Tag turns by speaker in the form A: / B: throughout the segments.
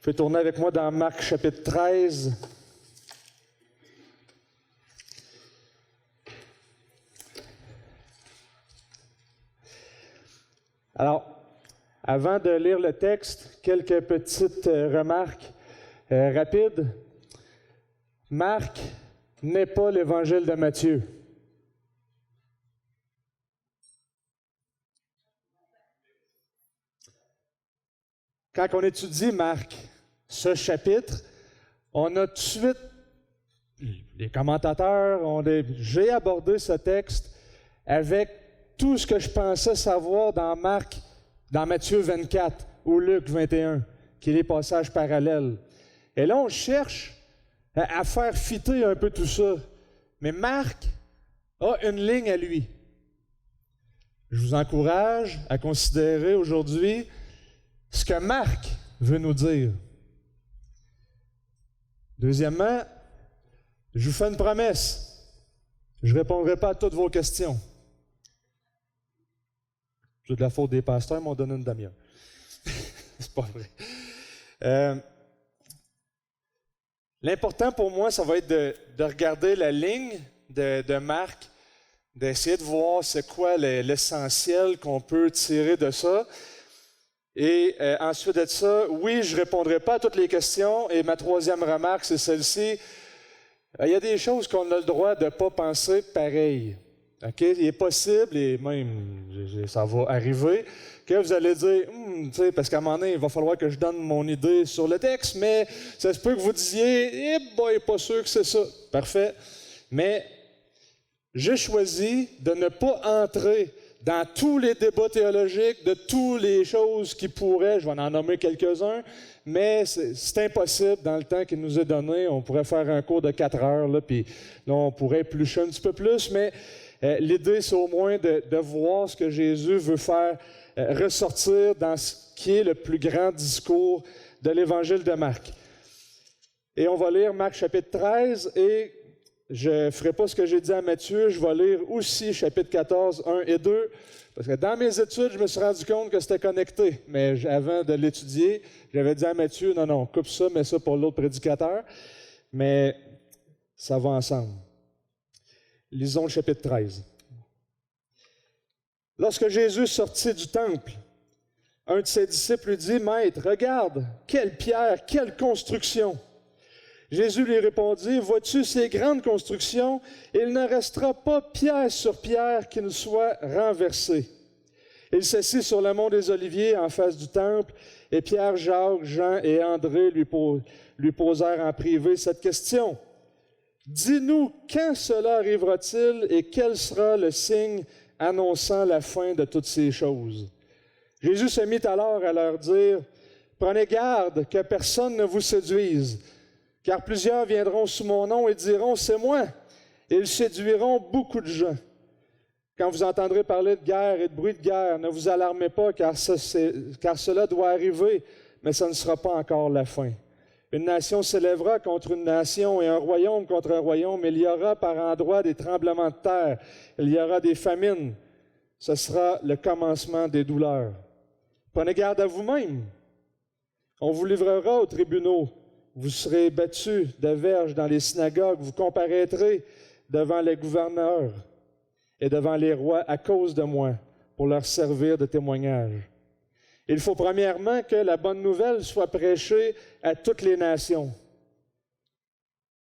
A: pouvez tourner avec moi dans Marc chapitre 13. Alors, avant de lire le texte, quelques petites remarques rapides. Marc n'est pas l'évangile de Matthieu. Quand on étudie Marc, ce chapitre, on a tout de suite, les commentateurs, j'ai abordé ce texte avec tout ce que je pensais savoir dans Marc, dans Matthieu 24 ou Luc 21, qui est les passages parallèles. Et là, on cherche à faire fitter un peu tout ça. Mais Marc a une ligne à lui. Je vous encourage à considérer aujourd'hui ce que Marc veut nous dire. Deuxièmement, je vous fais une promesse. Je ne répondrai pas à toutes vos questions. J'ai de la faute des pasteurs, ils m'ont donné une demi-heure. C'est pas vrai. L'important pour moi, ça va être de regarder la ligne de Marc, d'essayer de voir c'est quoi l'essentiel qu'on peut tirer de ça. Et ensuite de ça, oui, je ne répondrai pas à toutes les questions. Et ma troisième remarque, c'est celle-ci. Il y a des choses qu'on a le droit de ne pas penser pareil. Okay? Il est possible, et même ça va arriver, que vous allez dire, parce qu'à un moment donné, il va falloir que je donne mon idée sur le texte, mais ça se peut que vous disiez, pas sûr que c'est ça. Parfait. Mais j'ai choisi de ne pas entrer dans tous les débats théologiques, de toutes les choses qui pourraient, je vais en nommer quelques-uns, mais c'est impossible dans le temps qui nous est donné. On pourrait faire un cours de 4 heures, là, puis là, on pourrait éplucher un petit peu plus, mais l'idée, c'est au moins de voir ce que Jésus veut faire ressortir dans ce qui est le plus grand discours de l'Évangile de Marc. Et on va lire Marc chapitre 13, et je ne ferai pas ce que j'ai dit à Matthieu, je vais lire aussi chapitre 14, 1 et 2, parce que dans mes études, je me suis rendu compte que c'était connecté, mais avant de l'étudier, j'avais dit à Matthieu, non, coupe ça, mets ça pour l'autre prédicateur, mais ça va ensemble. Lisons le chapitre 13. Lorsque Jésus sortit du temple, un de ses disciples lui dit, « Maître, regarde, quelle pierre, quelle construction! » Jésus lui répondit, « Vois-tu ces grandes constructions? Il ne restera pas pierre sur pierre qui ne soit renversée. » Il s'assit sur le mont des Oliviers en face du temple, et Pierre, Jacques, Jean et André lui posèrent en privé cette question. « Dis-nous, quand cela arrivera-t-il et quel sera le signe annonçant la fin de toutes ces choses? » Jésus se mit alors à leur dire, « Prenez garde que personne ne vous séduise, car plusieurs viendront sous mon nom et diront, « C'est moi », et ils séduiront beaucoup de gens. Quand vous entendrez parler de guerre et de bruit de guerre, ne vous alarmez pas, car cela doit arriver, mais ce ne sera pas encore la fin. Une nation s'élèvera contre une nation et un royaume contre un royaume. Il y aura par endroits des tremblements de terre. Il y aura des famines. Ce sera le commencement des douleurs. Prenez garde à vous-même. On vous livrera aux tribunaux. Vous serez battus de verges dans les synagogues. Vous comparaîtrez devant les gouverneurs et devant les rois à cause de moi, pour leur servir de témoignage. Il faut premièrement que la bonne nouvelle soit prêchée à toutes les nations.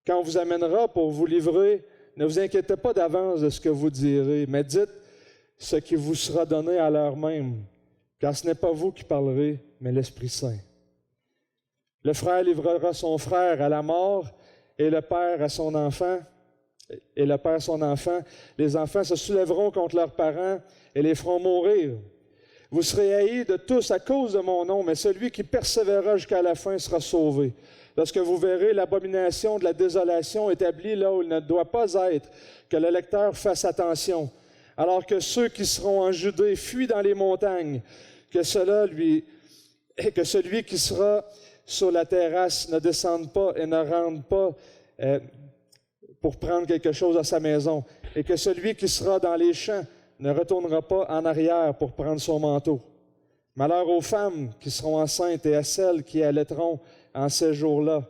A: Quand on vous amènera pour vous livrer, ne vous inquiétez pas d'avance de ce que vous direz, mais dites ce qui vous sera donné à l'heure même, car ce n'est pas vous qui parlerez, mais l'Esprit Saint. Le frère livrera son frère à la mort, et le père à son enfant, et le père son enfant. Les enfants se soulèveront contre leurs parents et les feront mourir. Vous serez haïs de tous à cause de mon nom, mais celui qui persévérera jusqu'à la fin sera sauvé. Lorsque vous verrez l'abomination de la désolation établie là où il ne doit pas être, que le lecteur fasse attention. Alors que ceux qui seront en Judée fuient dans les montagnes, que celui qui sera sur la terrasse ne descende pas et ne rentre pas pour prendre quelque chose à sa maison, et que celui qui sera dans les champs ne retournera pas en arrière pour prendre son manteau. Malheur aux femmes qui seront enceintes et à celles qui allaiteront en ces jours-là.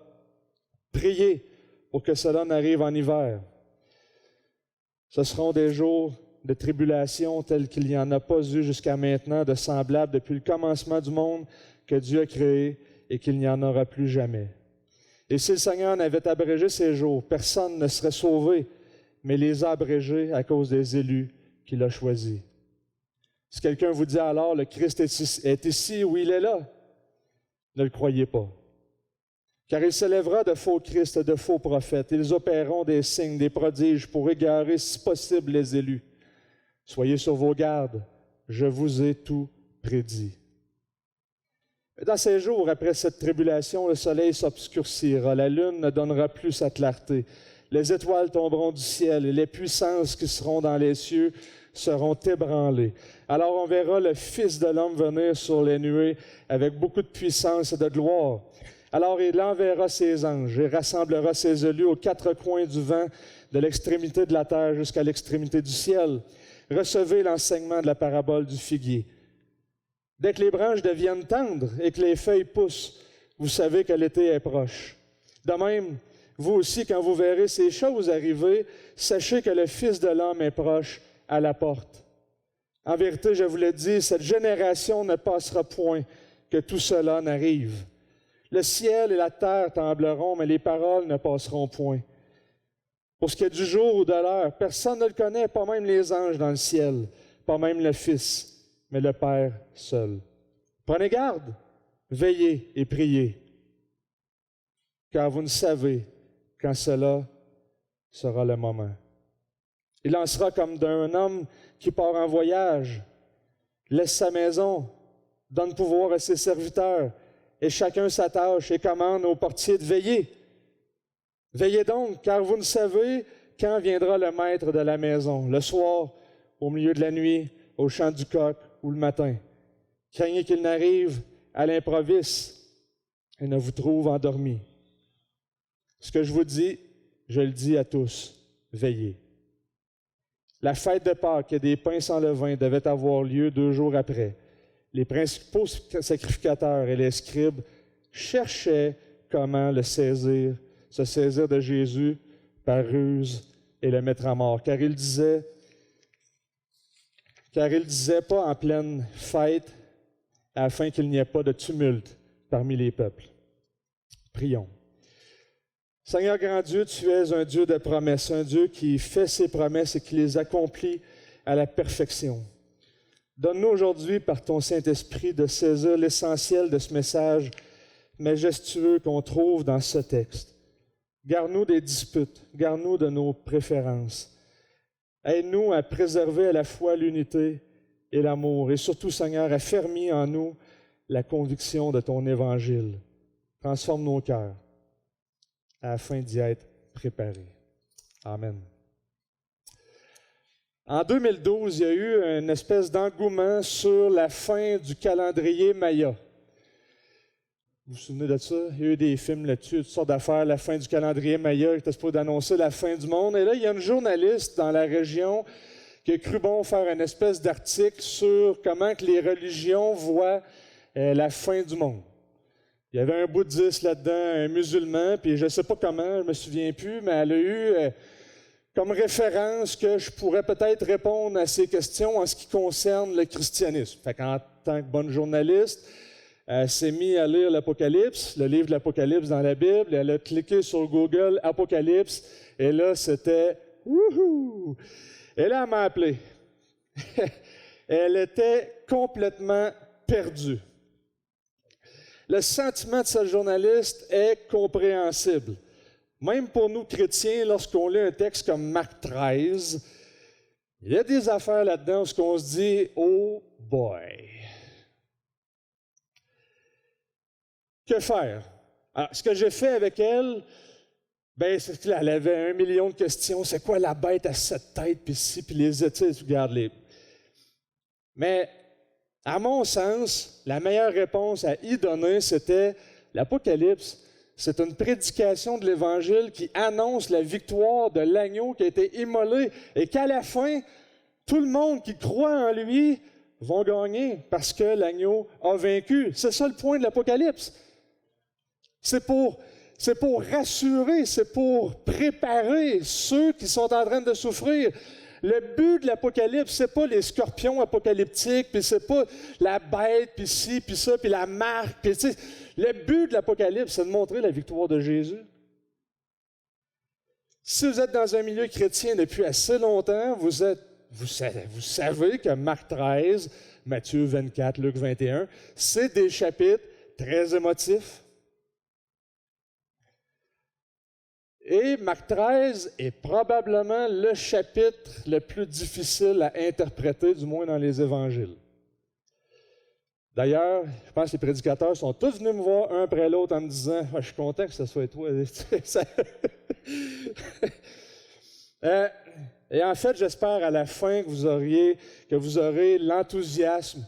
A: Priez pour que cela n'arrive en hiver. Ce seront des jours de tribulation tels qu'il n'y en a pas eu jusqu'à maintenant de semblables depuis le commencement du monde que Dieu a créé et qu'il n'y en aura plus jamais. Et si le Seigneur n'avait abrégé ces jours, personne ne serait sauvé, mais les a abrégés à cause des élus qu'il a choisis. Si quelqu'un vous dit alors, le Christ est ici ou il est là, ne le croyez pas. Car il s'élèvera de faux Christ et de faux prophètes. Ils opéreront des signes, des prodiges pour égarer, si possible, les élus. Soyez sur vos gardes, je vous ai tout prédit. Dans ces jours, après cette tribulation, le soleil s'obscurcira, la lune ne donnera plus sa clarté, les étoiles tomberont du ciel et les puissances qui seront dans les cieux seront ébranlées. Alors on verra le Fils de l'homme venir sur les nuées avec beaucoup de puissance et de gloire. Alors il enverra ses anges et rassemblera ses élus aux quatre coins du vent, de l'extrémité de la terre jusqu'à l'extrémité du ciel. Recevez l'enseignement de la parabole du figuier. Dès que les branches deviennent tendres et que les feuilles poussent, vous savez que l'été est proche. De même, vous aussi, quand vous verrez ces choses arriver, sachez que le Fils de l'homme est proche à la porte. En vérité, je vous le dis, cette génération ne passera point que tout cela n'arrive. Le ciel et la terre trembleront, mais les paroles ne passeront point. Pour ce qui est du jour ou de l'heure, personne ne le connaît, pas même les anges dans le ciel, pas même le Fils, mais le Père seul. Prenez garde, veillez et priez, car vous ne savez quand cela sera le moment. Il en sera comme d'un homme qui part en voyage, laisse sa maison, donne pouvoir à ses serviteurs, et chacun sa tâche et commande au portier de veiller. Veillez donc, car vous ne savez quand viendra le maître de la maison, le soir, au milieu de la nuit, au chant du coq ou le matin. Craignez qu'il n'arrive à l'improviste et ne vous trouve endormis. Ce que je vous dis, je le dis à tous, veillez. La fête de Pâques et des pains sans levain devait avoir lieu 2 jours après. Les principaux sacrificateurs et les scribes cherchaient comment se saisir de Jésus par ruse et le mettre à mort. Car il disait pas en pleine fête, afin qu'il n'y ait pas de tumulte parmi les peuples. Prions. Seigneur grand Dieu, tu es un Dieu de promesses, un Dieu qui fait ses promesses et qui les accomplit à la perfection. Donne-nous aujourd'hui, par ton Saint-Esprit, de saisir l'essentiel de ce message majestueux qu'on trouve dans ce texte. Garde-nous des disputes, garde-nous de nos préférences. Aide-nous à préserver à la fois l'unité et l'amour. Et surtout, Seigneur, affermis en nous la conviction de ton Évangile. Transforme nos cœurs afin d'y être préparés. Amen. En 2012, il y a eu une espèce d'engouement sur la fin du calendrier Maya. Vous vous souvenez de ça? Il y a eu des films là-dessus, toutes sortes d'affaires, la fin du calendrier Maya, qui était supposé d'annoncer la fin du monde. Et là, il y a une journaliste dans la région qui a cru bon faire une espèce d'article sur comment que les religions voient la fin du monde. Il y avait un bouddhiste là-dedans, un musulman, puis je ne sais pas comment, je ne me souviens plus, mais elle a eu comme référence que je pourrais peut-être répondre à ces questions en ce qui concerne le christianisme. Fait qu'en tant que bonne journaliste, elle s'est mise à lire l'Apocalypse, le livre de l'Apocalypse dans la Bible, et elle a cliqué sur Google Apocalypse, et là, c'était « Wouhou! » Et là, elle m'a appelé. Elle était complètement perdue. Le sentiment de cette journaliste est compréhensible. Même pour nous chrétiens, lorsqu'on lit un texte comme Marc 13, il y a des affaires là-dedans où on se dit « Oh boy! » Que faire? Alors, ce que j'ai fait avec elle, c'est qu'elle avait 1 million de questions. C'est quoi la bête à 7 têtes, puis ci, puis les études, regarde-les. Mais, à mon sens, la meilleure réponse à y donner, c'était l'Apocalypse. C'est une prédication de l'Évangile qui annonce la victoire de l'agneau qui a été immolé et qu'à la fin, tout le monde qui croit en lui vont gagner parce que l'agneau a vaincu. C'est ça le point de l'Apocalypse. C'est pour rassurer, c'est pour préparer ceux qui sont en train de souffrir. Le but de l'Apocalypse, c'est pas les scorpions apocalyptiques, puis c'est pas la bête, puis ci, puis ça, puis la marque. Puis, tu sais, le but de l'Apocalypse, c'est de montrer la victoire de Jésus. Si vous êtes dans un milieu chrétien depuis assez longtemps, vous savez que Marc 13, Matthieu 24, Luc 21, c'est des chapitres très émotifs. Et Marc 13 est probablement le chapitre le plus difficile à interpréter, du moins dans les évangiles. D'ailleurs, je pense que les prédicateurs sont tous venus me voir un après l'autre en me disant « Je suis content que ce soit toi. » Et en fait, j'espère à la fin que vous aurez l'enthousiasme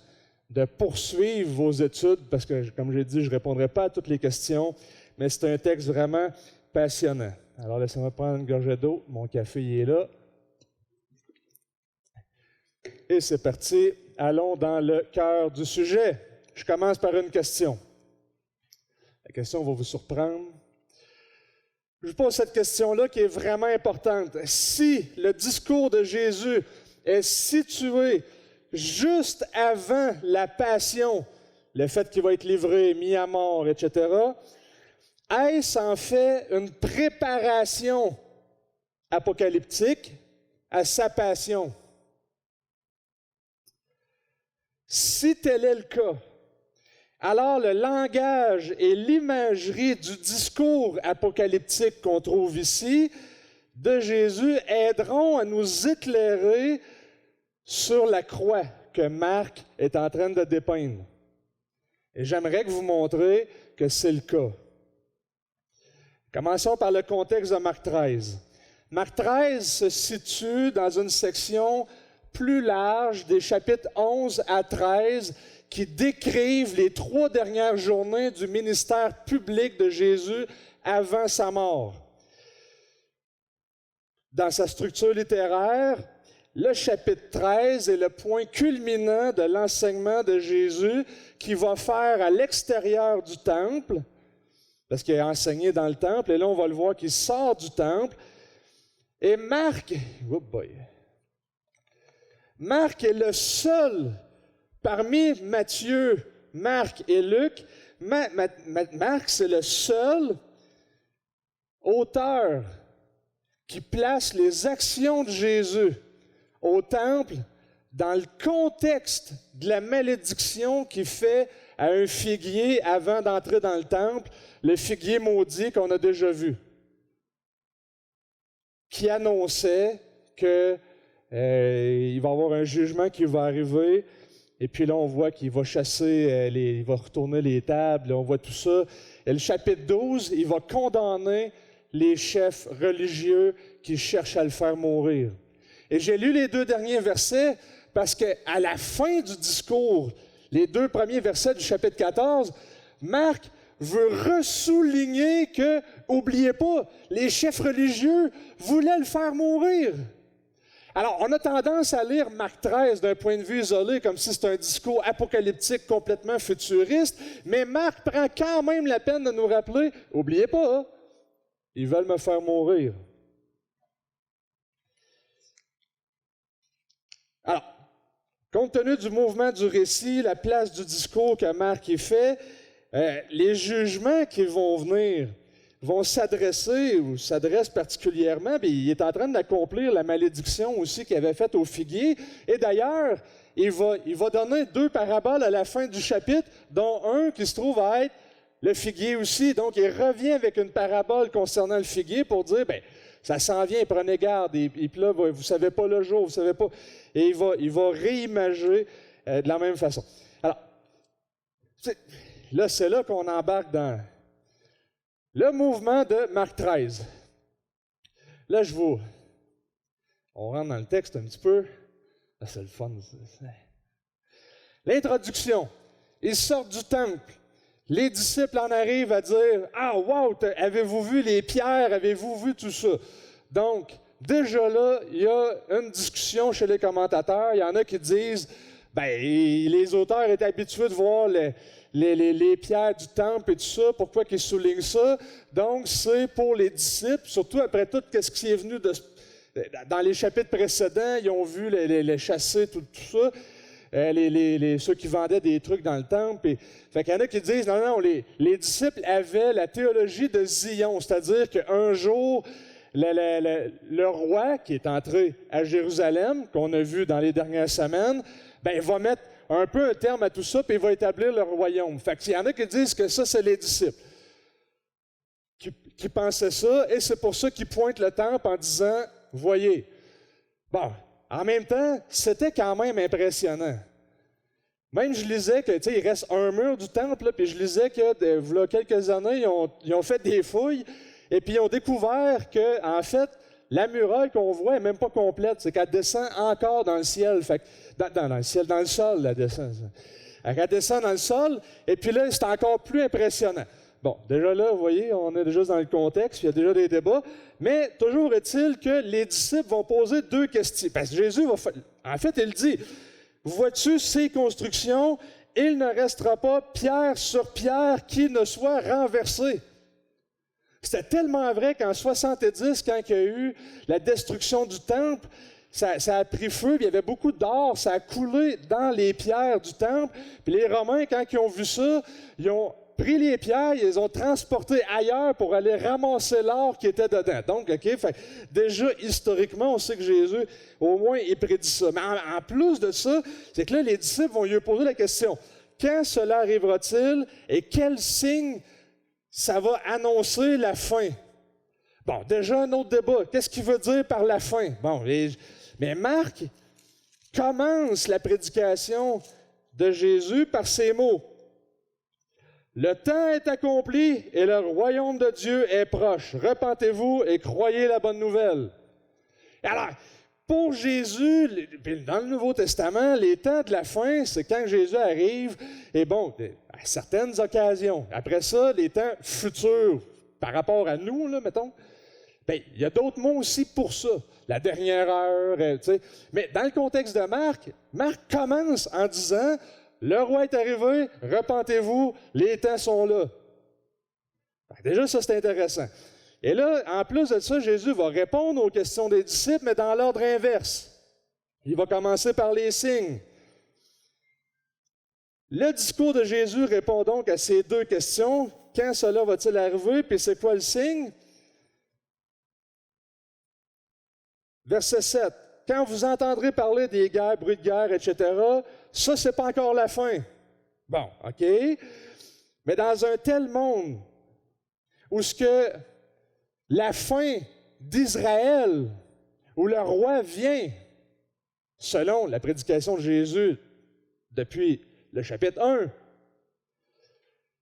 A: de poursuivre vos études, parce que, comme j'ai dit, je ne répondrai pas à toutes les questions, mais c'est un texte vraiment passionnant. Alors, laissez-moi prendre une gorgée d'eau. Mon café, il est là. Et c'est parti. Allons dans le cœur du sujet. Je commence par une question. La question va vous surprendre. Je vous pose cette question-là qui est vraiment importante. Si le discours de Jésus est situé juste avant la passion, le fait qu'il va être livré, mis à mort, etc., est-ce en fait une préparation apocalyptique à sa passion? Si tel est le cas, alors le langage et l'imagerie du discours apocalyptique qu'on trouve ici de Jésus aideront à nous éclairer sur la croix que Marc est en train de dépeindre. Et j'aimerais que vous montriez que c'est le cas. Commençons par le contexte de Marc 13. Marc 13 se situe dans une section plus large des chapitres 11 à 13 qui décrivent les 3 dernières journées du ministère public de Jésus avant sa mort. Dans sa structure littéraire, le chapitre 13 est le point culminant de l'enseignement de Jésus qu'il va faire à l'extérieur du temple, parce qu'il a enseigné dans le temple, et là on va le voir qu'il sort du temple. Et Marc est le seul parmi Matthieu, Marc et Luc. Marc, c'est le seul auteur qui place les actions de Jésus au temple dans le contexte de la malédiction qu'il fait à un figuier avant d'entrer dans le temple, le figuier maudit qu'on a déjà vu, qui annonçait que il va y avoir un jugement qui va arriver, et puis là on voit qu'il va chasser, il va retourner les tables, on voit tout ça. Et le chapitre 12, il va condamner les chefs religieux qui cherchent à le faire mourir. Et j'ai lu les 2 derniers versets parce qu'à la fin du discours, les 2 premiers versets du chapitre 14, Marc veut ressouligner que, n'oubliez pas, les chefs religieux voulaient le faire mourir. Alors, on a tendance à lire Marc 13 d'un point de vue isolé, comme si c'était un discours apocalyptique complètement futuriste, mais Marc prend quand même la peine de nous rappeler, n'oubliez pas, hein, ils veulent me faire mourir. Alors, compte tenu du mouvement du récit, la place du discours que Marc y fait, les jugements qui vont venir vont s'adresser, ou s'adressent particulièrement, puis il est en train d'accomplir la malédiction aussi qu'il avait faite au figuier. Et d'ailleurs, il va donner 2 paraboles à la fin du chapitre, dont un qui se trouve à être le figuier aussi. Donc, il revient avec une parabole concernant le figuier pour dire, bien, ça s'en vient, prenez garde, et puis là, vous ne savez pas le jour, vous ne savez pas. Et il va réimager de la même façon. Alors, là, c'est là qu'on embarque dans le mouvement de Marc 13. Là, on rentre dans le texte un petit peu. Ah, c'est le fun. L'introduction. Ils sortent du temple. Les disciples en arrivent à dire « Ah, wow, avez-vous vu les pierres? Avez-vous vu tout ça? » Donc, déjà là, il y a une discussion chez les commentateurs. Il y en a qui disent « Ben, les auteurs étaient habitués de voir les pierres du temple et tout ça. Pourquoi qu'ils soulignent ça? Donc, c'est pour les disciples, surtout après tout ce qui est venu dans les chapitres précédents, ils ont vu les chasser, tout ça. Ceux qui vendaient des trucs dans le temple. Fait qu'il y en a qui disent, non, les disciples avaient la théologie de Zion, c'est-à-dire qu'un jour, le roi qui est entré à Jérusalem, qu'on a vu dans les dernières semaines, il va mettre un peu un terme à tout ça, puis il va établir le royaume. Fait qu'il y en a qui disent que ça, c'est les disciples qui pensaient ça, et c'est pour ça qu'ils pointent le temple en disant, voyez. Bon. En même temps, c'était quand même impressionnant. Même je lisais que, il reste un mur du temple, puis je lisais que, il y a quelques années, ils ont fait des fouilles, et puis ils ont découvert que, en fait, la muraille qu'on voit n'est même pas complète, c'est qu'elle descend encore dans le ciel. Fait que, dans le ciel, dans le sol, elle descend. Elle descend dans le sol, et puis là, c'est encore plus impressionnant. Bon, déjà là, vous voyez, on est déjà dans le contexte, il y a déjà des débats, mais toujours est-il que les disciples vont poser deux questions. Parce que Jésus va faire, en fait, il dit, vois-tu ces constructions, il ne restera pas pierre sur pierre qui ne soit renversée. C'était tellement vrai qu'en 70, quand il y a eu la destruction du temple, ça a pris feu, puis il y avait beaucoup d'or, ça a coulé dans les pierres du temple. Puis les Romains, quand ils ont vu ça, ils ont pris les pierres, ils les ont transportées ailleurs pour aller ramasser l'or qui était dedans. Donc, déjà, historiquement, on sait que Jésus, au moins, il prédit ça. Mais en plus de ça, c'est que là, les disciples vont lui poser la question, quand cela arrivera-t-il et quel signe ça va annoncer la fin? Bon, déjà un autre débat. Qu'est-ce qu'il veut dire par la fin? Bon, mais Marc commence la prédication de Jésus par ces mots. Le temps est accompli et le royaume de Dieu est proche. Repentez-vous et croyez la bonne nouvelle. Alors, pour Jésus, dans le Nouveau Testament, les temps de la fin, c'est quand Jésus arrive, et bon, à certaines occasions. Après ça, les temps futurs, par rapport à nous, là, mettons, il y a d'autres mots aussi pour ça. La dernière heure, tu sais. Mais dans le contexte de Marc commence en disant, le roi est arrivé, repentez-vous, les temps sont là. Déjà, ça, c'est intéressant. Et là, en plus de ça, Jésus va répondre aux questions des disciples, mais dans l'ordre inverse. Il va commencer par les signes. Le discours de Jésus répond donc à ces deux questions. Quand cela va-t-il arriver, puis c'est quoi le signe? Verset 7. Quand vous entendrez parler des guerres, bruit de guerre, etc., ça, c'est pas encore la fin. Bon, OK. Mais dans un tel monde où ce que la fin d'Israël, où le roi vient, selon la prédication de Jésus depuis le chapitre 1,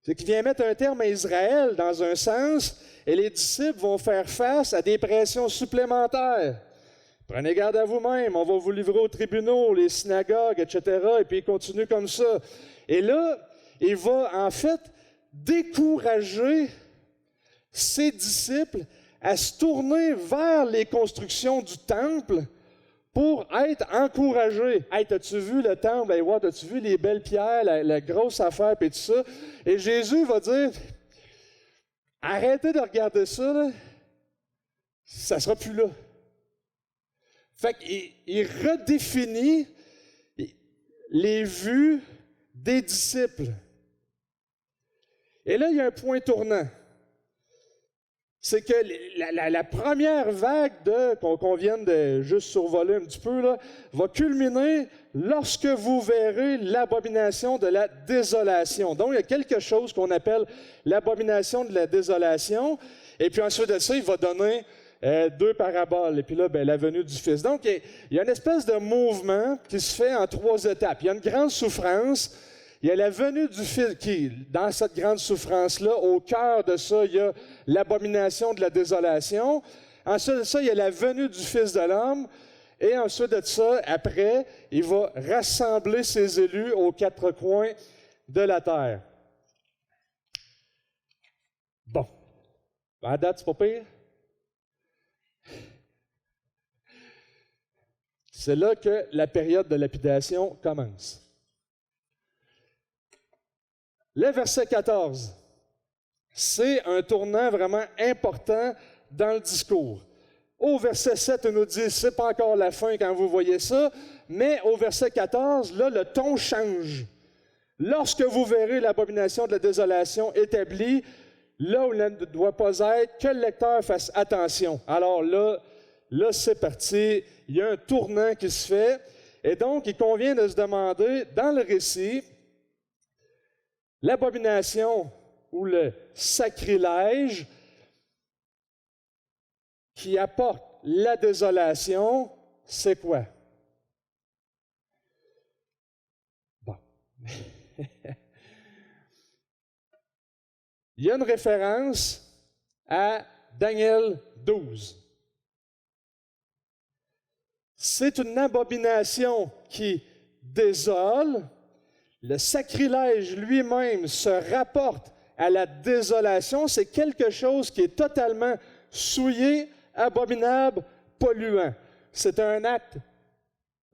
A: c'est qu'il vient mettre un terme à Israël dans un sens, et les disciples vont faire face à des pressions supplémentaires. Prenez garde à vous-même, on va vous livrer aux tribunaux, les synagogues, etc. Et puis il continue comme ça. Et là, il va en fait décourager ses disciples à se tourner vers les constructions du temple pour être encouragés. Hey, as-tu vu le temple? Hey, ouais, as-tu vu les belles pierres, la grosse affaire, et tout ça? Et Jésus va dire, arrêtez de regarder ça, là. Ça ne sera plus là. Fait qu'il redéfinit les vues des disciples. Et là, il y a un point tournant. C'est que la première vague qu'on vient de juste survoler un petit peu, là, va culminer lorsque vous verrez l'abomination de la désolation. Donc, il y a quelque chose qu'on appelle l'abomination de la désolation. Et puis ensuite de ça, il va donner deux paraboles. Et puis là, la venue du Fils. Donc, il y a une espèce de mouvement qui se fait en trois étapes. Il y a une grande souffrance. Il y a la venue du Fils, qui, dans cette grande souffrance-là, au cœur de ça, il y a l'abomination de la désolation. Ensuite de ça, il y a la venue du Fils de l'homme. Et ensuite de ça, après, il va rassembler ses élus aux quatre coins de la terre. Bon. À date, c'est pas pire? C'est là que la période de lapidation commence. Le verset 14, c'est un tournant vraiment important dans le discours. Au verset 7, on nous dit, c'est pas encore la fin quand vous voyez ça, mais au verset 14, là, le ton change. Lorsque vous verrez l'abomination de la désolation établie, là où elle ne doit pas être, que le lecteur fasse attention. Alors là, c'est parti, il y a un tournant qui se fait, et donc il convient de se demander, dans le récit, l'abomination ou le sacrilège qui apporte la désolation, c'est quoi? Bon. Il y a une référence à Daniel 12. C'est une abomination qui désole. Le sacrilège lui-même se rapporte à la désolation. C'est quelque chose qui est totalement souillé, abominable, polluant. C'est un acte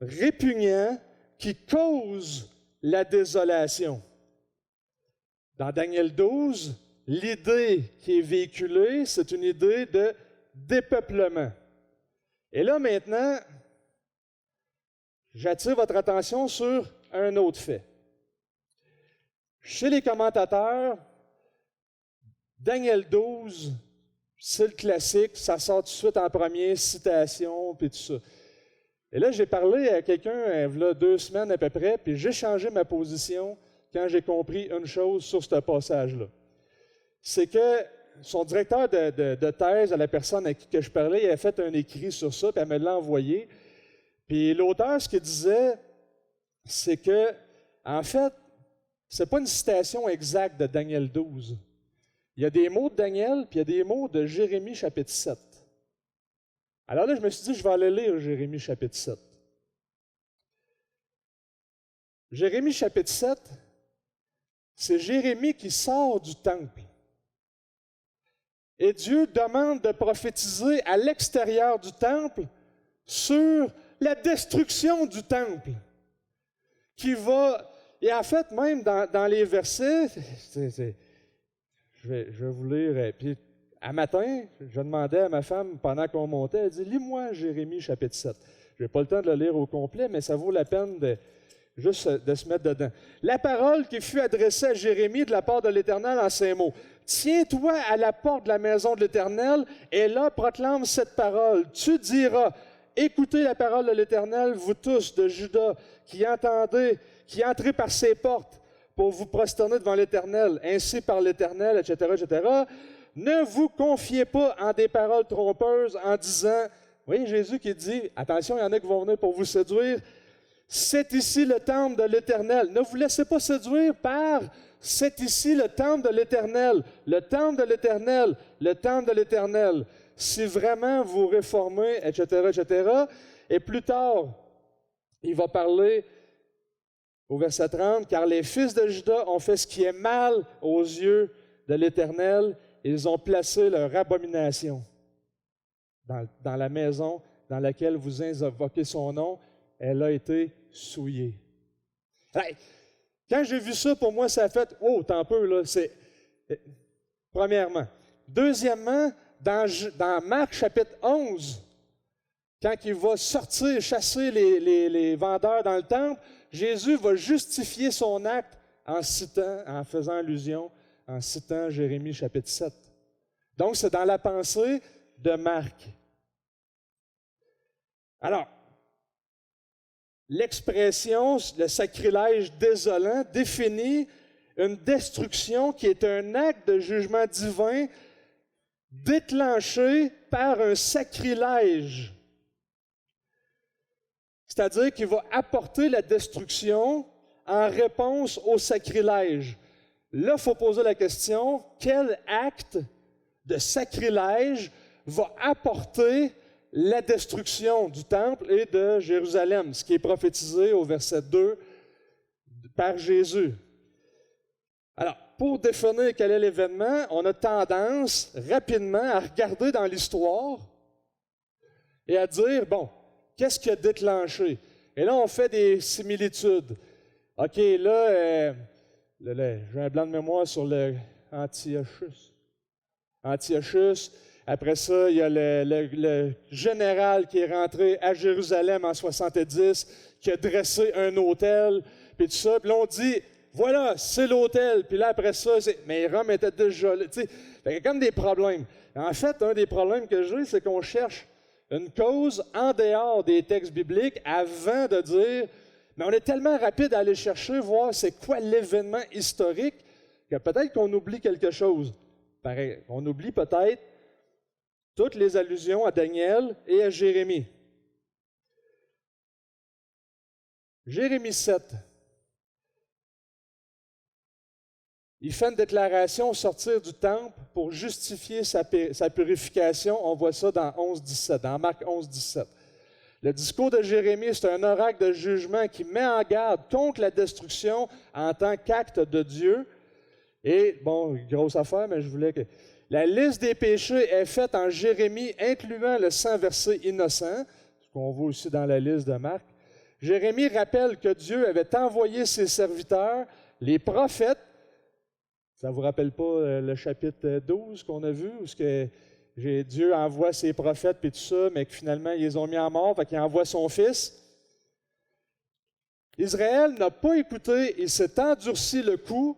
A: répugnant qui cause la désolation. Dans Daniel 12, l'idée qui est véhiculée, c'est une idée de dépeuplement. Et là maintenant, j'attire votre attention sur un autre fait. Chez les commentateurs, Daniel 12, c'est le classique, ça sort tout de suite en premier, citation, puis tout ça. Et là, j'ai parlé à quelqu'un, il y a 2 semaines à peu près, puis j'ai changé ma position quand j'ai compris une chose sur ce passage-là. C'est que son directeur de thèse, à la personne à qui je parlais, il avait fait un écrit sur ça, puis elle me l'a envoyé. Puis l'auteur, ce qu'il disait, c'est que, en fait, ce n'est pas une citation exacte de Daniel 12. Il y a des mots de Daniel, puis il y a des mots de Jérémie chapitre 7. Alors là, je me suis dit, je vais aller lire Jérémie chapitre 7. Jérémie chapitre 7, c'est Jérémie qui sort du temple. Et Dieu demande de prophétiser à l'extérieur du temple sur la destruction du temple. Qui va, et en fait, même dans les versets, je vais vous lire. Puis, à matin, je demandais à ma femme, pendant qu'on montait, elle dit, lis-moi Jérémie chapitre 7. Je n'ai pas le temps de le lire au complet, mais ça vaut la peine juste de se mettre dedans. La parole qui fut adressée à Jérémie de la part de l'Éternel en ces mots. Tiens-toi à la porte de la maison de l'Éternel, et là proclame cette parole. Tu diras, écoutez la parole de l'Éternel, vous tous de Juda, qui entendez, qui entrez par ses portes pour vous prosterner devant l'Éternel, ainsi par l'Éternel, etc., etc. Ne vous confiez pas en des paroles trompeuses en disant, vous voyez Jésus qui dit, attention, il y en a qui vont venir pour vous séduire, c'est ici le temple de l'Éternel. Ne vous laissez pas séduire par c'est ici le temple de l'Éternel, le temple de l'Éternel, le temple de l'Éternel. Si vraiment vous réformez, etc., etc. Et plus tard, il va parler au verset 30, car les fils de Juda ont fait ce qui est mal aux yeux de l'Éternel, ils ont placé leur abomination dans la maison dans laquelle vous invoquez son nom, elle a été souillée. Hey, quand j'ai vu ça, pour moi, ça a fait « Oh, tant peu, là, c'est... » Premièrement. Deuxièmement, dans Marc chapitre 11, quand il va sortir, chasser les vendeurs dans le temple, Jésus va justifier son acte en faisant allusion, en citant Jérémie chapitre 7. Donc, c'est dans la pensée de Marc. Alors, l'expression, le sacrilège désolant, définit une destruction qui est un acte de jugement divin déclenché par un sacrilège. C'est-à-dire qu'il va apporter la destruction en réponse au sacrilège. Là, il faut poser la question, quel acte de sacrilège va apporter la destruction du temple et de Jérusalem, ce qui est prophétisé au verset 2 par Jésus. Alors, pour définir quel est l'événement, on a tendance rapidement à regarder dans l'histoire et à dire, bon, qu'est-ce qui a déclenché? Et là, on fait des similitudes. OK, là, j'ai un blanc de mémoire sur le Antiochus. Antiochus. Après ça, il y a le général qui est rentré à Jérusalem en 70, qui a dressé un autel, puis tout ça. Puis là, on dit, voilà, c'est l'autel. Puis là, après ça, mais Rome était déjà là. Tu sais, il y a comme des problèmes. En fait, un des problèmes que j'ai, c'est qu'on cherche une cause en dehors des textes bibliques avant de dire, mais on est tellement rapide à aller chercher, voir c'est quoi l'événement historique, que peut-être qu'on oublie quelque chose. Pareil, on oublie peut-être toutes les allusions à Daniel et à Jérémie. Jérémie 7. Il fait une déclaration au sortir du temple pour justifier sa purification. On voit ça dans 11.17, dans Marc 11.17. Le discours de Jérémie, c'est un oracle de jugement qui met en garde contre la destruction en tant qu'acte de Dieu. Et, bon, grosse affaire, mais je voulais que... La liste des péchés est faite en Jérémie, incluant le sang versé innocent, ce qu'on voit aussi dans la liste de Marc. Jérémie rappelle que Dieu avait envoyé ses serviteurs, les prophètes. Ça ne vous rappelle pas le chapitre 12 qu'on a vu, où Dieu envoie ses prophètes et tout ça, mais que finalement, ils les ont mis à mort, fait qu'il envoie son fils. Israël n'a pas écouté, il s'est endurci le cou.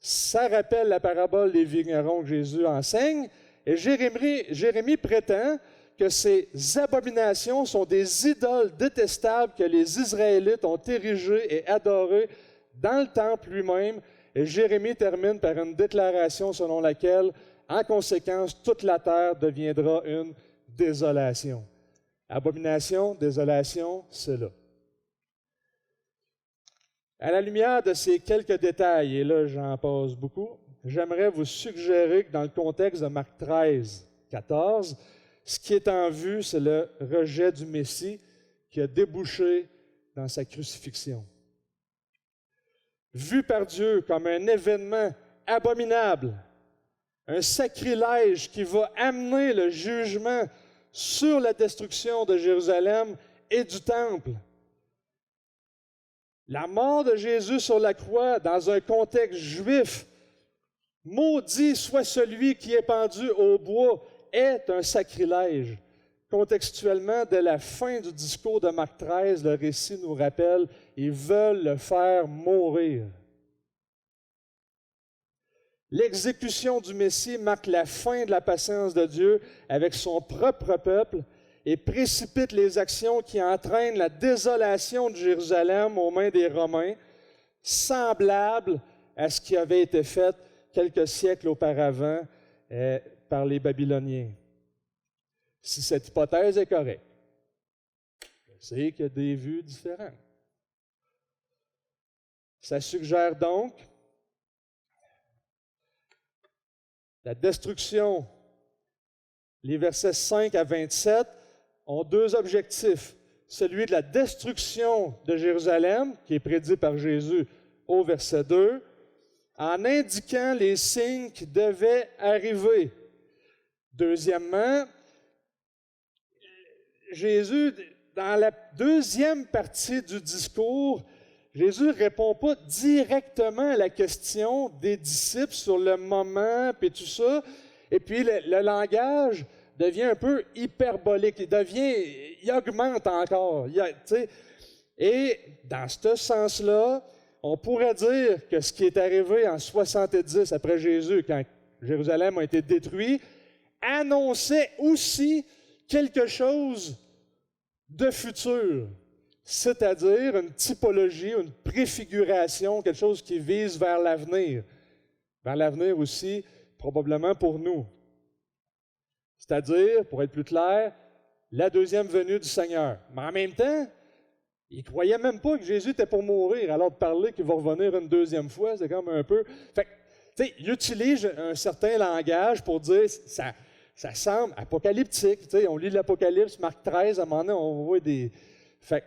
A: Ça rappelle la parabole des vignerons que Jésus enseigne. Et Jérémie prétend que ces abominations sont des idoles détestables que les Israélites ont érigées et adorées dans le temple lui-même. Et Jérémie termine par une déclaration selon laquelle, en conséquence, toute la terre deviendra une désolation. Abomination, désolation, c'est là. À la lumière de ces quelques détails, et là j'en passe beaucoup, j'aimerais vous suggérer que dans le contexte de Marc 13, 14, ce qui est en vue, c'est le rejet du Messie qui a débouché dans sa crucifixion. Vu par Dieu comme un événement abominable, un sacrilège qui va amener le jugement sur la destruction de Jérusalem et du temple. La mort de Jésus sur la croix, dans un contexte juif, maudit soit celui qui est pendu au bois, est un sacrilège. Contextuellement, dès la fin du discours de Marc 13, le récit nous rappelle, ils veulent le faire mourir. L'exécution du Messie marque la fin de la patience de Dieu avec son propre peuple et précipite les actions qui entraînent la désolation de Jérusalem aux mains des Romains, semblable à ce qui avait été fait quelques siècles auparavant par les Babyloniens. Si cette hypothèse est correcte, je sais qu'il y a des vues différentes. Ça suggère donc la destruction. Les versets 5 à 27 ont deux objectifs. Celui de la destruction de Jérusalem, qui est prédit par Jésus au verset 2, en indiquant les signes qui devaient arriver. Deuxièmement, Jésus, dans la deuxième partie du discours, Jésus ne répond pas directement à la question des disciples sur le moment et tout ça. Et puis le langage devient un peu hyperbolique, il augmente encore. Et dans ce sens-là, on pourrait dire que ce qui est arrivé en 70 après Jésus, quand Jérusalem a été détruit, annonçait aussi quelque chose de futur, c'est-à-dire une typologie, une préfiguration, quelque chose qui vise vers l'avenir aussi, probablement pour nous. C'est-à-dire, pour être plus clair, la deuxième venue du Seigneur. Mais en même temps, ils ne croyaient même pas que Jésus était pour mourir, alors de parler qu'il va revenir une deuxième fois, c'est comme un peu... Fait que, il utilise un certain langage pour dire, ça semble apocalyptique. On lit l'Apocalypse, Marc 13, à un moment donné, on voit des... Fait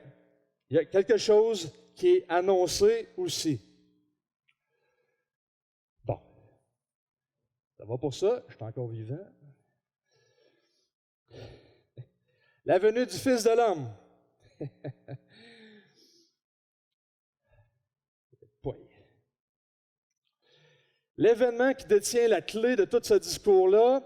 A: il y a quelque chose qui est annoncé aussi. Bon. Ça va pour ça, je suis encore vivant. La venue du Fils de l'homme. l'événement qui détient la clé de tout ce discours-là.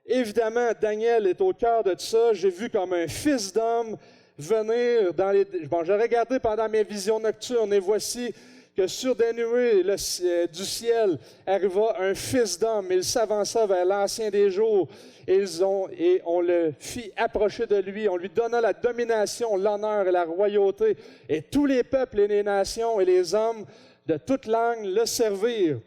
A: Évidemment, Daniel est au cœur de tout ça. J'ai vu comme un fils d'homme venir dans les... Bon, j'ai regardé pendant mes visions nocturnes et voici que sur des nuées du ciel arriva un fils d'homme. Il s'avança vers l'ancien des jours et on le fit approcher de lui. On lui donna la domination, l'honneur et la royauté. Et tous les peuples et les nations et les hommes de toute langue le servirent.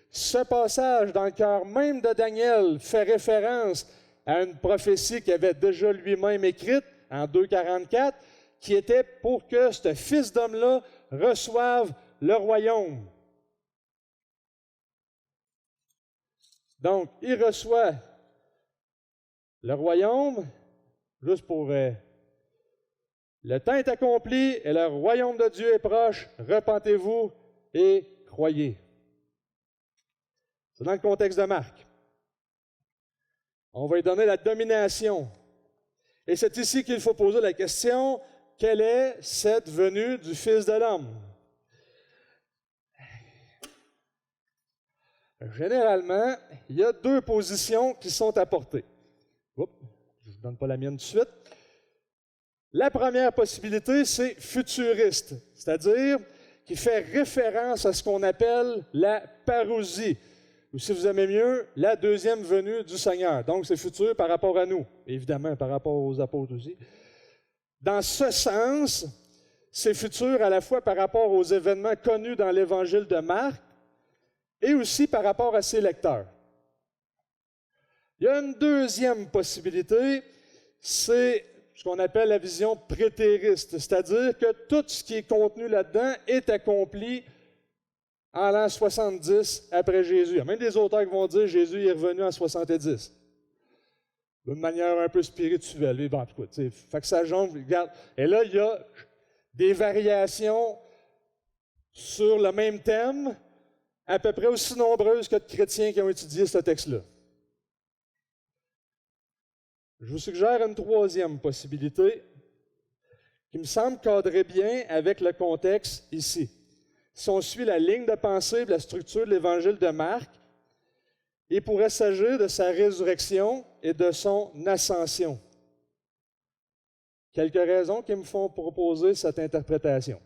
A: Ce passage dans le cœur même de Daniel fait référence à une prophétie qu'il avait déjà lui-même écrite en 2,44, qui était pour que ce fils d'homme-là reçoive le royaume. Donc, il reçoit le royaume, juste pour... le temps est accompli et le royaume de Dieu est proche. Repentez-vous et croyez. C'est dans le contexte de Marc. On va lui donner la domination. Et c'est ici qu'il faut poser la question, quelle est cette venue du Fils de l'homme? Généralement, il y a deux positions qui sont apportées. Oups, je ne vous donne pas la mienne tout de suite. La première possibilité, c'est futuriste, c'est-à-dire qui fait référence à ce qu'on appelle la parousie, ou si vous aimez mieux, la deuxième venue du Seigneur. Donc, c'est futur par rapport à nous, évidemment, par rapport aux apôtres aussi. Dans ce sens, c'est futur à la fois par rapport aux événements connus dans l'Évangile de Marc, et aussi par rapport à ses lecteurs. Il y a une deuxième possibilité, c'est ce qu'on appelle la vision prétériste, c'est-à-dire que tout ce qui est contenu là-dedans est accompli en l'an 70 après Jésus. Il y a même des auteurs qui vont dire que Jésus est revenu en 70. D'une manière un peu spirituelle. Bon, en tout cas, fait que ça jongle, regarde. Et là, il y a des variations sur le même thème, à peu près aussi nombreuses que de chrétiens qui ont étudié ce texte-là. Je vous suggère une troisième possibilité qui me semble cadrer bien avec le contexte ici. Si on suit la ligne de pensée de la structure de l'Évangile de Marc, il pourrait s'agir de sa résurrection et de son ascension. Quelques raisons qui me font proposer cette interprétation.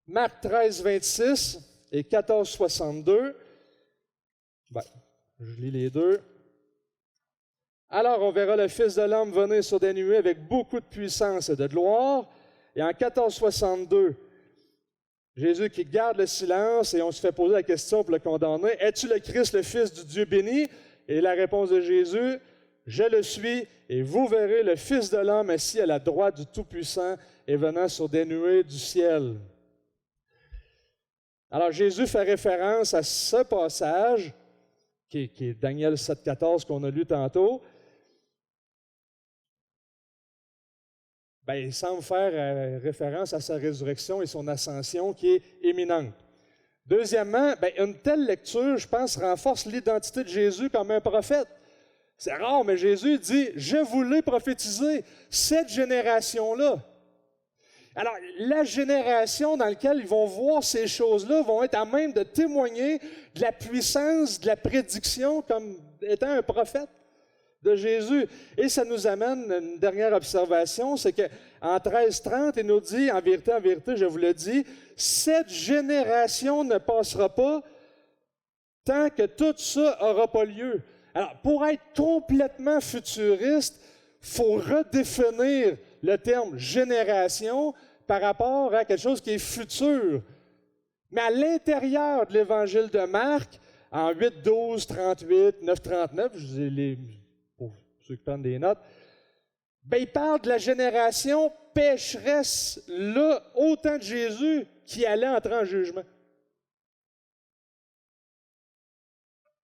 A: Marc 13, 26 et 14, 62. Je lis les deux. Alors on verra le Fils de l'homme venir sur des nuées avec beaucoup de puissance et de gloire. Et en 14, 62, Jésus qui garde le silence et on se fait poser la question pour le condamner. Es-tu le Christ, le Fils du Dieu béni? Et la réponse de Jésus, je le suis, et vous verrez le Fils de l'homme assis à la droite du Tout-Puissant et venant sur des nuées du ciel. Alors Jésus fait référence à ce passage, qui est Daniel 7, 14 qu'on a lu tantôt. Il semble faire référence à sa résurrection et son ascension qui est imminente. Deuxièmement, une telle lecture, je pense, renforce l'identité de Jésus comme un prophète. C'est rare, mais Jésus dit « Je vous l'ai prophétisé, cette génération-là ». Alors, la génération dans laquelle ils vont voir ces choses-là vont être à même de témoigner de la puissance de la prédiction comme étant un prophète de Jésus. Et ça nous amène à une dernière observation, c'est qu'en 13:30, il nous dit, en vérité, je vous le dis, cette génération ne passera pas tant que tout ça n'aura pas lieu. Alors, pour être complètement futuriste, il faut redéfinir le terme génération par rapport à quelque chose qui est futur. Mais à l'intérieur de l'Évangile de Marc, en 8, 12, 38, 9, 39, je vous ai pour ceux qui prennent des notes, il parle de la génération pécheresse, là, au temps de Jésus, qui allait entrer en jugement.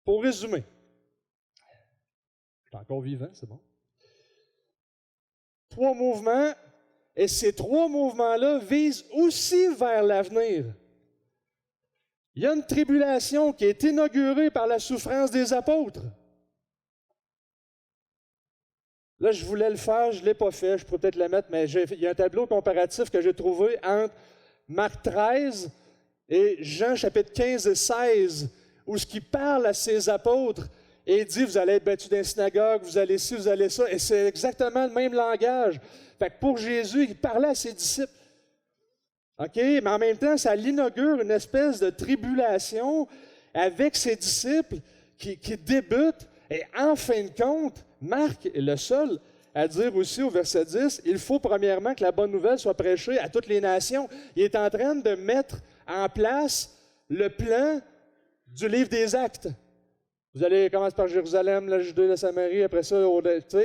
A: Pour résumer, je suis encore vivant, c'est bon. 3 mouvements, et ces 3 mouvements-là visent aussi vers l'avenir. Il y a une tribulation qui est inaugurée par la souffrance des apôtres. Là, je voulais le faire, je ne l'ai pas fait, je pourrais peut-être le mettre, mais il y a un tableau comparatif que j'ai trouvé entre Marc 13 et Jean chapitre 15 et 16. où ce qu'il parle à ses apôtres et il dit, vous allez être battus dans les synagogues, vous allez ci, vous allez ça, et c'est exactement le même langage. Fait que pour Jésus, il parlait à ses disciples. OK? Mais en même temps, ça l'inaugure une espèce de tribulation avec ses disciples qui débute. Et en fin de compte, Marc est le seul à dire aussi au verset 10, il faut premièrement que la bonne nouvelle soit prêchée à toutes les nations. Il est en train de mettre en place le plan du livre des Actes. Vous allez commencer par Jérusalem, la Judée, la Samarie, après ça,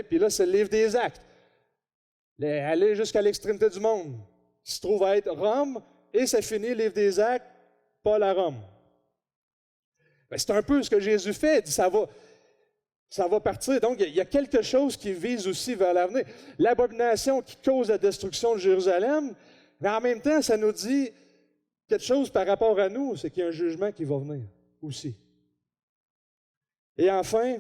A: puis là, c'est le livre des Actes. Aller jusqu'à l'extrémité du monde, qui se trouve à être Rome, et ça finit, le livre des Actes, Paul à Rome. Ben, c'est un peu ce que Jésus fait. Il dit, ça va partir. Donc, il y a quelque chose qui vise aussi vers l'avenir. L'abomination qui cause la destruction de Jérusalem, mais en même temps, ça nous dit quelque chose par rapport à nous, c'est qu'il y a un jugement qui va venir aussi. Et enfin,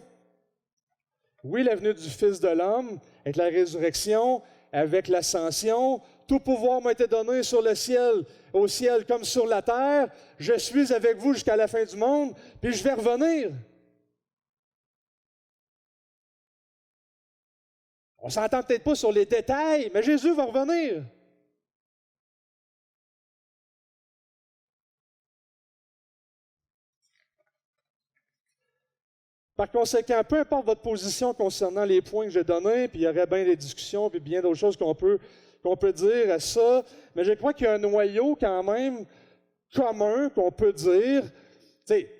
A: oui, la venue du Fils de l'homme, avec la résurrection, avec l'ascension, tout pouvoir m'a été donné sur le ciel, au ciel comme sur la terre. Je suis avec vous jusqu'à la fin du monde, puis je vais revenir. On ne s'entend peut-être pas sur les détails, mais Jésus va revenir. Par conséquent, peu importe votre position concernant les points que j'ai donnés, puis il y aurait bien des discussions, puis bien d'autres choses qu'on peut dire à ça, mais je crois qu'il y a un noyau quand même commun qu'on peut dire. Tu sais,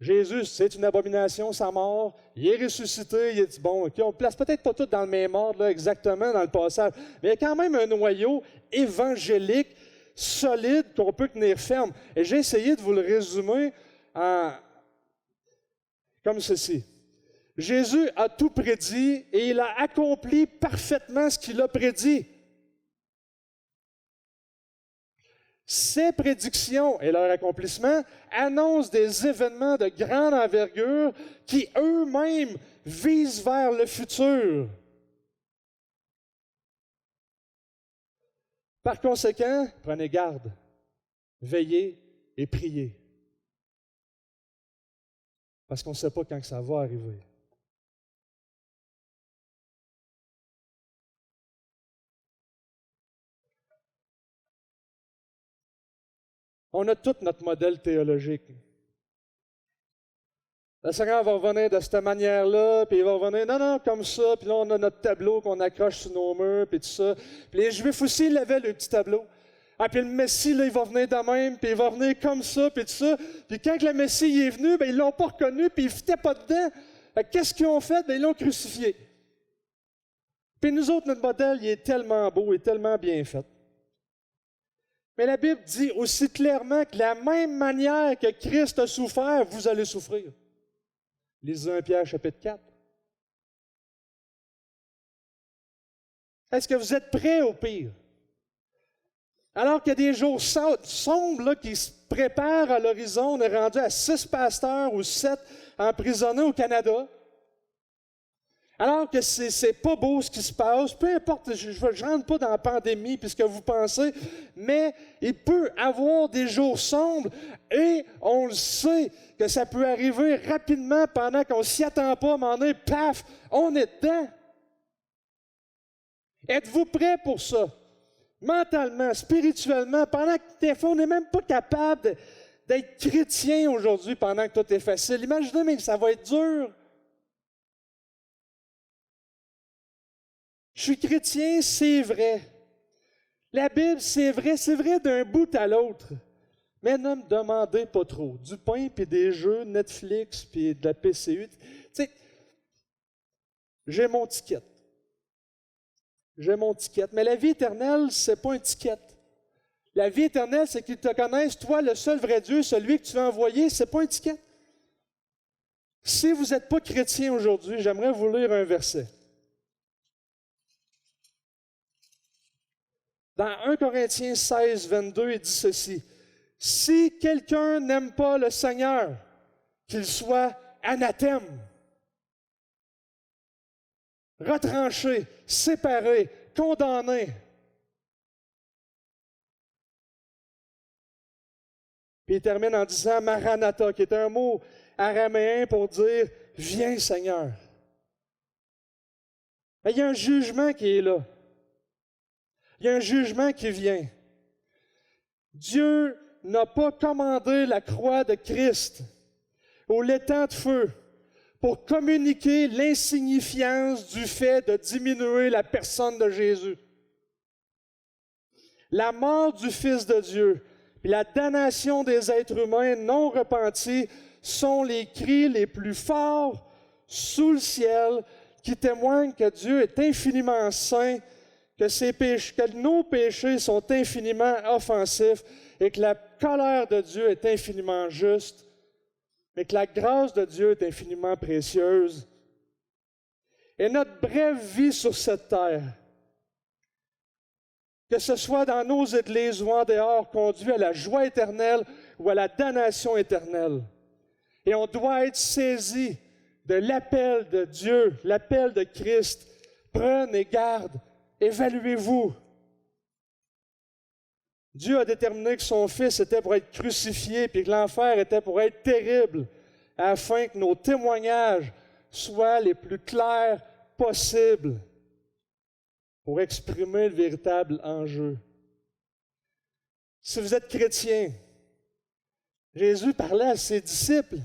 A: Jésus, c'est une abomination, sa mort, il est ressuscité, il est dit, bon, OK, on ne place peut-être pas tout dans le même ordre, là, exactement, dans le passage, mais il y a quand même un noyau évangélique, solide, qu'on peut tenir ferme. Et j'ai essayé de vous le résumer comme ceci. Jésus a tout prédit et il a accompli parfaitement ce qu'il a prédit. Ces prédictions et leur accomplissement annoncent des événements de grande envergure qui eux-mêmes visent vers le futur. Par conséquent, prenez garde, veillez et priez. Parce qu'on ne sait pas quand ça va arriver. On a tout notre modèle théologique. Le Seigneur va revenir de cette manière-là, puis il va revenir, non, comme ça, puis là, on a notre tableau qu'on accroche sur nos murs, puis tout ça. Puis les Juifs aussi, ils avaient le petit tableau. Ah, puis le Messie, là, il va venir de même, puis il va venir comme ça, puis tout ça. Puis quand le Messie il est venu, bien, ils ne l'ont pas reconnu, puis ils ne fitaient pas dedans. Qu'est-ce qu'ils ont fait? Bien, ils l'ont crucifié. Puis nous autres, notre modèle, il est tellement beau et tellement bien fait. Mais la Bible dit aussi clairement que de la même manière que Christ a souffert, vous allez souffrir. Lisez 1 Pierre chapitre 4. Est-ce que vous êtes prêts au pire? Alors qu'il y a des jours sombres là, qui se préparent à l'horizon, on est rendu à 6 pasteurs ou 7 emprisonnés au Canada. Alors que c'est pas beau ce qui se passe, peu importe, je ne rentre pas dans la pandémie puisque vous pensez, mais il peut y avoir des jours sombres et on le sait que ça peut arriver rapidement pendant qu'on ne s'y attend pas, à un moment donné, paf, on est dedans. Êtes-vous prêts pour ça? Mentalement, spirituellement, pendant que des fois, on n'est même pas capable d'être chrétien aujourd'hui pendant que tout est facile. Imaginez, mais ça va être dur. Je suis chrétien, c'est vrai. La Bible, c'est vrai d'un bout à l'autre. Mais ne me demandez pas trop. Du pain, puis des jeux, Netflix, puis de la PCU. Tu sais, j'ai mon ticket. J'ai mon ticket. Mais la vie éternelle, c'est pas un ticket. La vie éternelle, c'est qu'ils te connaissent, toi, le seul vrai Dieu, celui que tu vas envoyer, c'est pas un ticket. Si vous n'êtes pas chrétien aujourd'hui, j'aimerais vous lire un verset. Dans 1 Corinthiens 16, 22, il dit ceci. Si quelqu'un n'aime pas le Seigneur, qu'il soit anathème, retranché, séparé, condamné. Puis il termine en disant Maranatha, qui est un mot araméen pour dire « Viens Seigneur ». Il y a un jugement qui est là. Il y a un jugement qui vient. Dieu n'a pas commandé la croix de Christ au l'étang de feu pour communiquer l'insignifiance du fait de diminuer la personne de Jésus. La mort du Fils de Dieu et la damnation des êtres humains non repentis sont les cris les plus forts sous le ciel qui témoignent que Dieu est infiniment saint, que nos péchés sont infiniment offensifs et que la colère de Dieu est infiniment juste, mais que la grâce de Dieu est infiniment précieuse. Et notre brève vie sur cette terre, que ce soit dans nos églises ou en dehors, conduit à la joie éternelle ou à la damnation éternelle. Et on doit être saisi de l'appel de Dieu, l'appel de Christ. Prenez garde, évaluez-vous. Dieu a déterminé que son Fils était pour être crucifié, puis que l'enfer était pour être terrible, afin que nos témoignages soient les plus clairs possibles pour exprimer le véritable enjeu. Si vous êtes chrétien, Jésus parlait à ses disciples.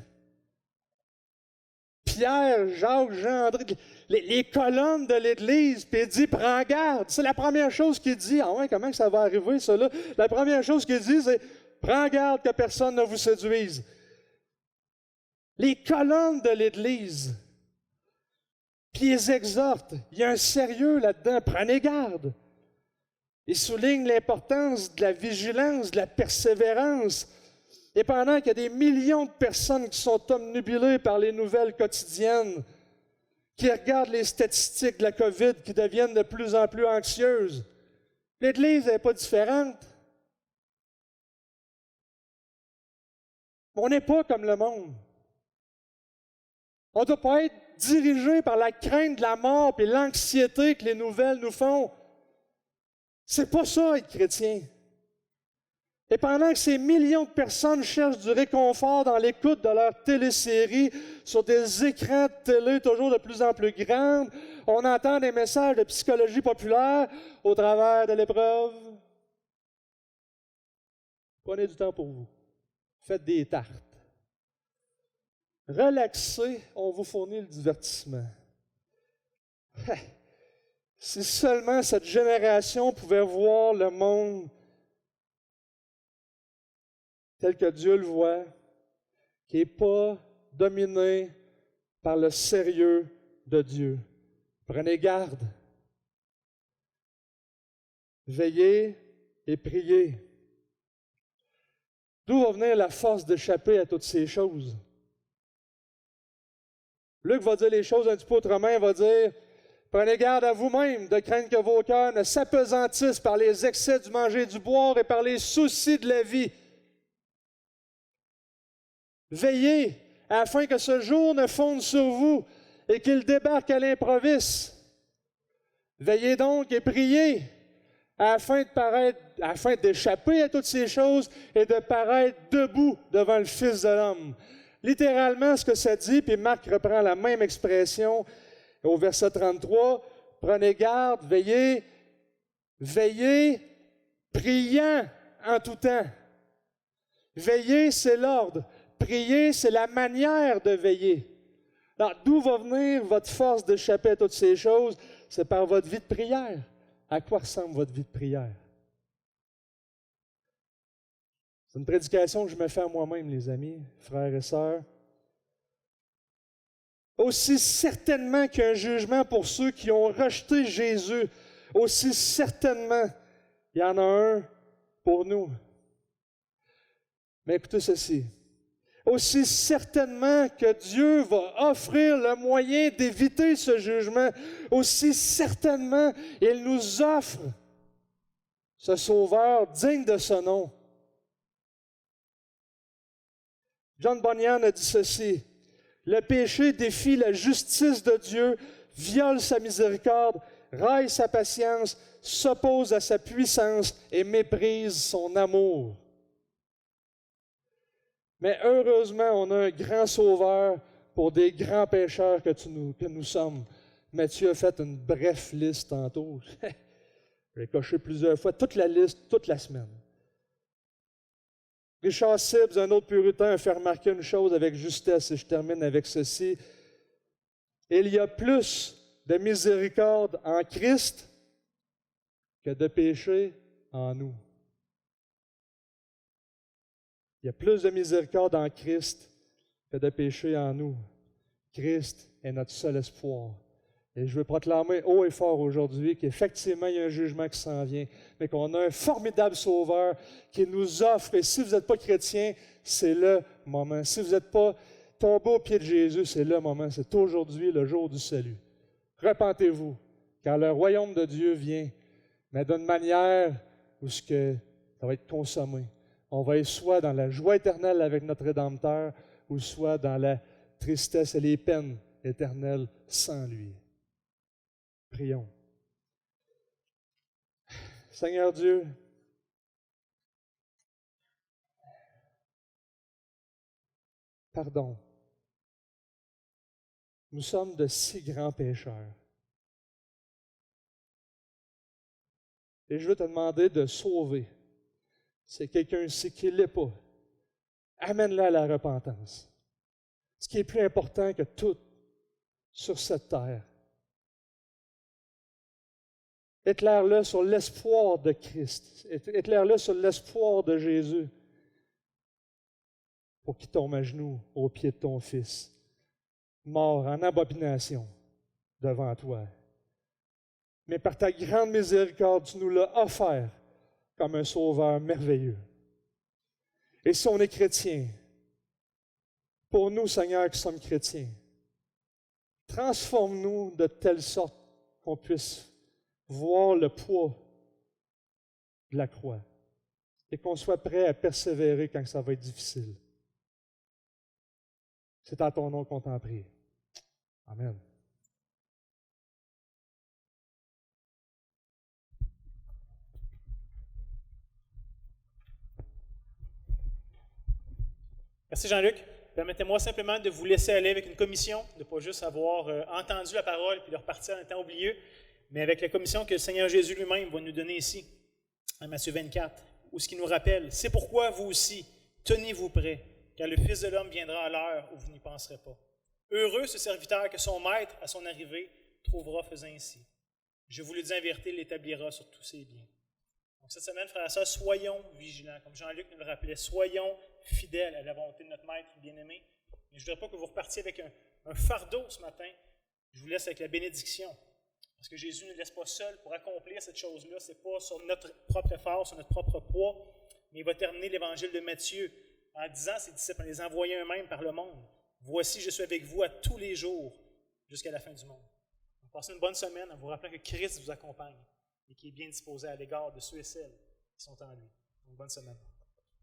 A: Pierre, Jacques, Jean, André, les colonnes de l'Église, puis il dit « Prends garde ». C'est la première chose qu'il dit. Ah ouais, comment ça va arriver, ça là? La première chose qu'il dit, c'est « Prends garde que personne ne vous séduise ». Les colonnes de l'Église, puis ils exhortent. Il y a un sérieux là-dedans. Prenez garde. Ils soulignent l'importance de la vigilance, de la persévérance. Et pendant qu'il y a des millions de personnes qui sont obnubilées par les nouvelles quotidiennes, qui regardent les statistiques de la COVID, qui deviennent de plus en plus anxieuses, l'Église n'est pas différente. On n'est pas comme le monde. On ne doit pas être dirigé par la crainte de la mort et l'anxiété que les nouvelles nous font. C'est pas ça, être chrétien. Et pendant que ces millions de personnes cherchent du réconfort dans l'écoute de leurs téléséries sur des écrans de télé toujours de plus en plus grands, on entend des messages de psychologie populaire au travers de l'épreuve. Prenez du temps pour vous. Faites des tartes. Relaxez, on vous fournit le divertissement. Si seulement cette génération pouvait voir le monde tel que Dieu le voit, qui n'est pas dominé par le sérieux de Dieu. Prenez garde. Veillez et priez. D'où va venir la force d'échapper à toutes ces choses? Luc va dire les choses un petit peu autrement, il va dire « Prenez garde à vous-même de craindre que vos cœurs ne s'apesantissent par les excès du manger et du boire et par les soucis de la vie. » Veillez afin que ce jour ne fonde sur vous et qu'il débarque à l'improviste. Veillez donc et priez afin d'échapper à toutes ces choses et de paraître debout devant le Fils de l'homme. Littéralement, ce que ça dit, puis Marc reprend la même expression au verset 33, « Prenez garde, veillez, priant en tout temps. » Veiller, c'est l'ordre. Prier, c'est la manière de veiller. Alors, d'où va venir votre force d'échapper à toutes ces choses? C'est par votre vie de prière. À quoi ressemble votre vie de prière? C'est une prédication que je me fais à moi-même, les amis, frères et sœurs. Aussi certainement qu'il y a un jugement pour ceux qui ont rejeté Jésus, aussi certainement, il y en a un pour nous. Mais écoutez ceci. Aussi certainement que Dieu va offrir le moyen d'éviter ce jugement, aussi certainement il nous offre ce Sauveur digne de ce nom. John Bunyan a dit ceci, « Le péché défie la justice de Dieu, viole sa miséricorde, raille sa patience, s'oppose à sa puissance et méprise son amour. » Mais heureusement, on a un grand sauveur pour des grands pécheurs que nous sommes. Mathieu a fait une brève liste tantôt. J'ai coché plusieurs fois toute la liste, toute la semaine. Richard Sibbes, un autre puritain, a fait remarquer une chose avec justesse, et je termine avec ceci. Il y a plus de miséricorde en Christ que de péché en nous. Il y a plus de miséricorde en Christ que de péché en nous. Christ est notre seul espoir. Et je veux proclamer haut et fort aujourd'hui qu'effectivement, il y a un jugement qui s'en vient, mais qu'on a un formidable Sauveur qui nous offre, et si vous n'êtes pas chrétien, c'est le moment. Si vous n'êtes pas tombé aux pieds de Jésus, c'est le moment. C'est aujourd'hui le jour du salut. Repentez-vous, car le royaume de Dieu vient, mais d'une manière où ça va être consommé. On va être soit dans la joie éternelle avec notre Rédempteur, ou soit dans la tristesse et les peines éternelles sans lui. Prions. Seigneur Dieu, pardon. Nous sommes de si grands pécheurs. Et je veux te demander de sauver. C'est quelqu'un ici qui ne l'est pas. Amène-le à la repentance. Ce qui est plus important que tout sur cette terre. Éclaire-le sur l'espoir de Christ. Éclaire-le sur l'espoir de Jésus pour qu'il tombe à genoux aux pieds de ton Fils, mort en abomination devant toi. Mais par ta grande miséricorde, tu nous l'as offert comme un sauveur merveilleux. Et si on est chrétien, pour nous, Seigneur, qui sommes chrétiens, transforme-nous de telle sorte qu'on puisse voir le poids de la croix et qu'on soit prêt à persévérer quand ça va être difficile. C'est à ton nom qu'on t'en prie. Amen.
B: Merci Jean-Luc. Permettez-moi simplement de vous laisser aller avec une commission, de ne pas juste avoir entendu la parole puis de repartir en étant oublieux, mais avec la commission que le Seigneur Jésus lui-même va nous donner ici, à Matthieu 24, où ce qui nous rappelle, c'est pourquoi vous aussi, tenez-vous prêts, car le Fils de l'homme viendra à l'heure où vous n'y penserez pas. Heureux ce serviteur que son maître, à son arrivée, trouvera faisant ainsi. Je vous le dis en vérité, il l'établira sur tous ses biens. Donc cette semaine, frères et sœurs, soyons vigilants. Comme Jean-Luc nous le rappelait, soyons fidèles à la volonté de notre maître bien-aimé. Mais je ne voudrais pas que vous repartiez avec un fardeau ce matin. Je vous laisse avec la bénédiction. Parce que Jésus ne nous laisse pas seuls pour accomplir cette chose-là. Ce n'est pas sur notre propre effort, sur notre propre poids, mais il va terminer l'évangile de Matthieu en disant à ses disciples, en les envoyant eux-mêmes par le monde. Voici, je suis avec vous à tous les jours jusqu'à la fin du monde. Donc, passez une bonne semaine en vous rappelant que Christ vous accompagne et qui est bien disposé à l'égard de ceux et celles qui sont en lui. Donc, bonne semaine.